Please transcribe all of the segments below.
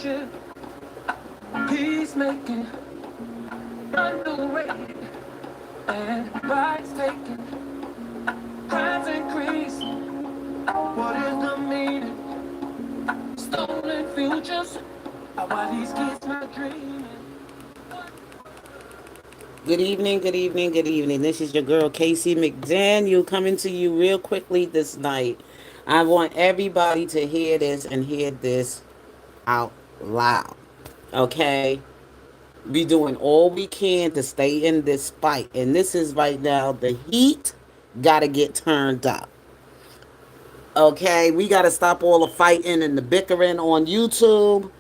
friendship, peacemaking, underrated, and price taking, crimes increasing. What is the meaning? Stolen futures. Why these kids not dreaming? Good evening, good evening, good evening. This is your girl Casey McDaniel coming to you real quickly this night. I want everybody to hear this and hear this out loud. Okay? We doing all we can to stay in this fight. And this is right now the heat gotta get turned up. Okay, we gotta stop all the fighting and the bickering on YouTube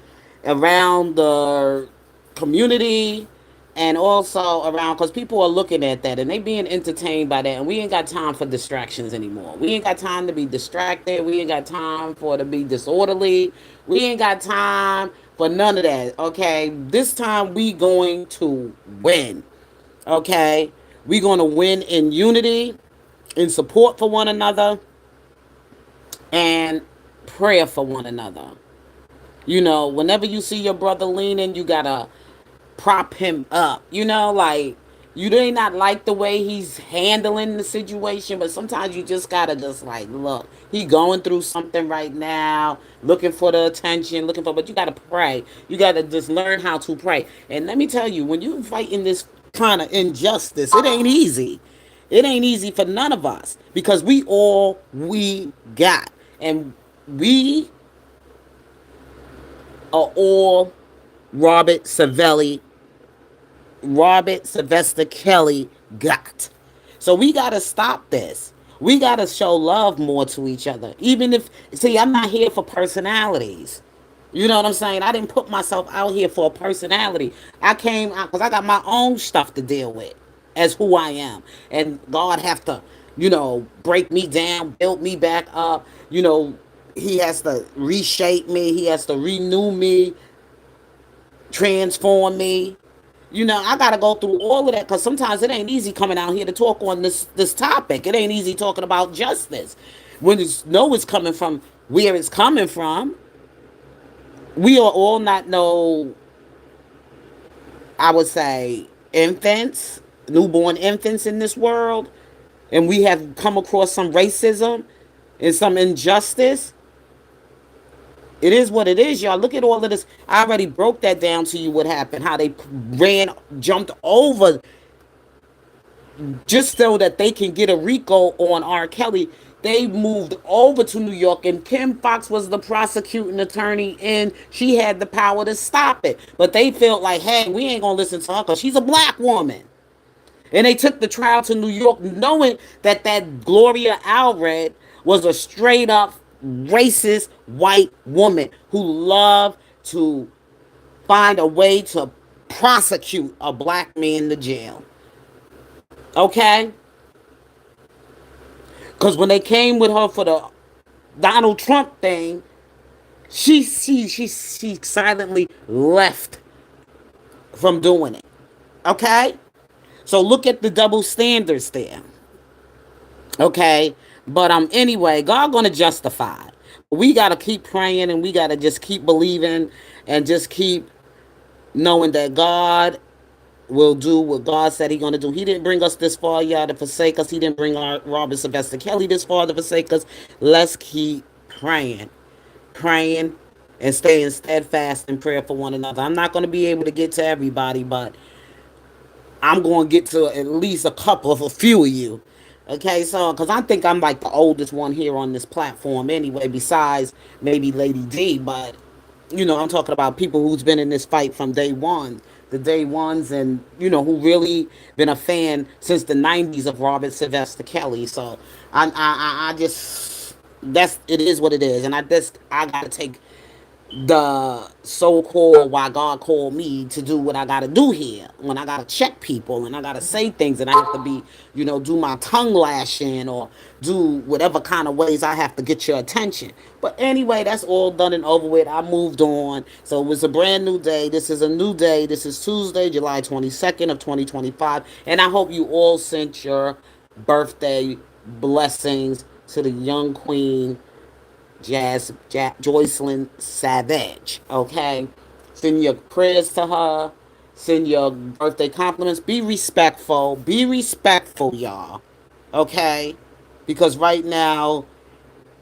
around the community and also around because people are looking at that and they being entertained by that, and we ain't got time for distractions anymore. We ain't got time to be distracted. We ain't got time for to be disorderly. We ain't got time for none of that. Okay, this time we going to win. Okay, we gonna win in unity, in support for one another, and prayer for one another. Whenever you see your brother leaning, you gotta prop him up. Like you may not like the way he's handling the situation, but sometimes you just gotta just like look. He going through something right now, looking for the attention, but you gotta pray. You gotta just learn how to pray. And let me tell you, when you fighting this kind of injustice, it ain't easy. It ain't easy for none of us because we got, and we are all Robert Savelli, Robert Sylvester Kelly got. So we got to stop this. We got to show love more to each other. Even if, see, I'm not here for personalities. You know what I'm saying? I didn't put myself out here for a personality. I came out because I got my own stuff to deal with as who I am. And God have to, break me down, build me back up. He has to reshape me. He has to renew me, transform me. I gotta go through all of that because sometimes it ain't easy coming out here to talk on this topic. It ain't easy talking about justice when it's coming from where it's coming from. We are all not no, I would say, infants, newborn infants in this world, and we have come across some racism and some injustice. It is what it is, y'all. Look at all of this. I already broke that down to you what happened, how they jumped over just so that they can get a RICO on R. Kelly. They moved over to New York, and Kim Fox was the prosecuting attorney, and she had the power to stop it. But they felt like, hey, we ain't going to listen to her because she's a black woman. And they took the trial to New York knowing that Gloria Allred was a straight up racist white woman who loved to find a way to prosecute a black man to jail. Okay? Because when they came with her for the Donald Trump thing, she silently left from doing it. Okay? So look at the double standards there. Okay? But anyway, God gonna justify it. We gotta keep praying and we gotta just keep believing and just keep knowing that God will do what God said He gonna do. He didn't bring us this far, y'all, to forsake us. He didn't bring our Robert Sylvester Kelly this far to forsake us. Let's keep praying, and staying steadfast in prayer for one another. I'm not gonna be able to get to everybody, but I'm going to get to at least a few of you. Okay, so, because I think I'm like the oldest one here on this platform anyway, besides maybe Lady D, but, I'm talking about people who's been in this fight from day one, the day ones, and, who really been a fan since the 90s of Robert Sylvester Kelly. So, I just, it is what it is, and I got to take the so-called why God called me to do what I gotta do here. When I gotta check people and I gotta say things and I have to be, do my tongue lashing or do whatever kind of ways I have to get your attention. But anyway, that's all done and over with. I moved on. So it was a brand new day. This is a new day. This is Tuesday, July 22nd of 2025. And I hope you all sent your birthday blessings to the young queen Joycelyn Savage. Okay, send your prayers to her. Send your birthday compliments. Be respectful. Be respectful, y'all. Okay, because right now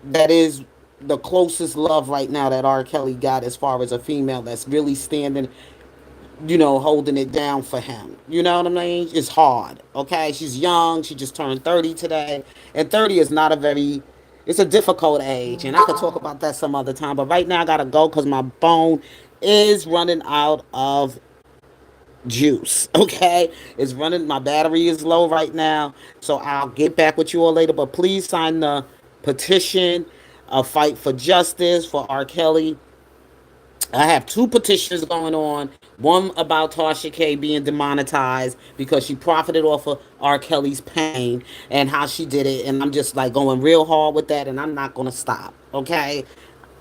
that is the closest love right now that R. Kelly got as far as a female that's really standing, holding it down for him. You know what I mean? It's hard. Okay, she's young. She just turned 30 today, and 30 is not a very. It's a difficult age, and I could talk about that some other time. But right now, I gotta go because my phone is running out of juice. Okay, it's running. My battery is low right now, so I'll get back with you all later. But please sign the petition, a fight for justice for R. Kelly. I have two petitions going on. One about Tasha K being demonetized because she profited off of R. Kelly's pain and how she did it. And I'm just like going real hard with that, and I'm not going to stop. Okay?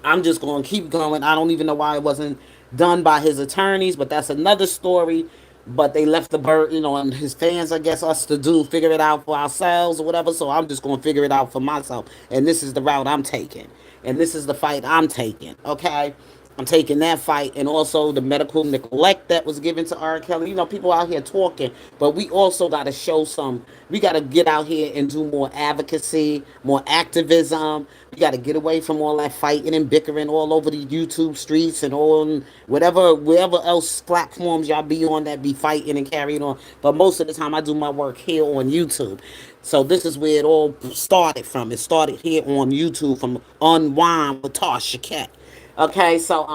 I'm just going to keep going. I don't even know why it wasn't done by his attorneys, but that's another story. But they left the burden on his fans, I guess, us to figure it out for ourselves or whatever. So I'm just going to figure it out for myself. And this is the route I'm taking. And this is the fight I'm taking. Okay? I'm taking that fight, and also the medical neglect that was given to R. Kelly. People out here talking, but we also got to show some. We got to get out here and do more advocacy, more activism. We got to get away from all that fighting and bickering all over the YouTube streets and on wherever else platforms y'all be on that be fighting and carrying on. But most of the time, I do my work here on YouTube. So this is where it all started from. It started here on YouTube from Unwind with Tasha Cat. Okay, so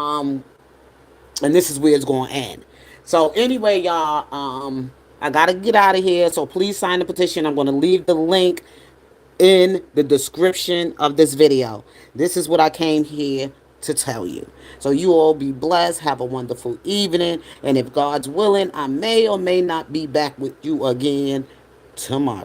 and this is where it's going to end. So anyway, y'all, I gotta get out of here. So please sign the petition. I'm going to leave the link in the description of this video. This is what I came here to tell you. So you all be blessed. Have a wonderful evening. And if God's willing, I may or may not be back with you again tomorrow.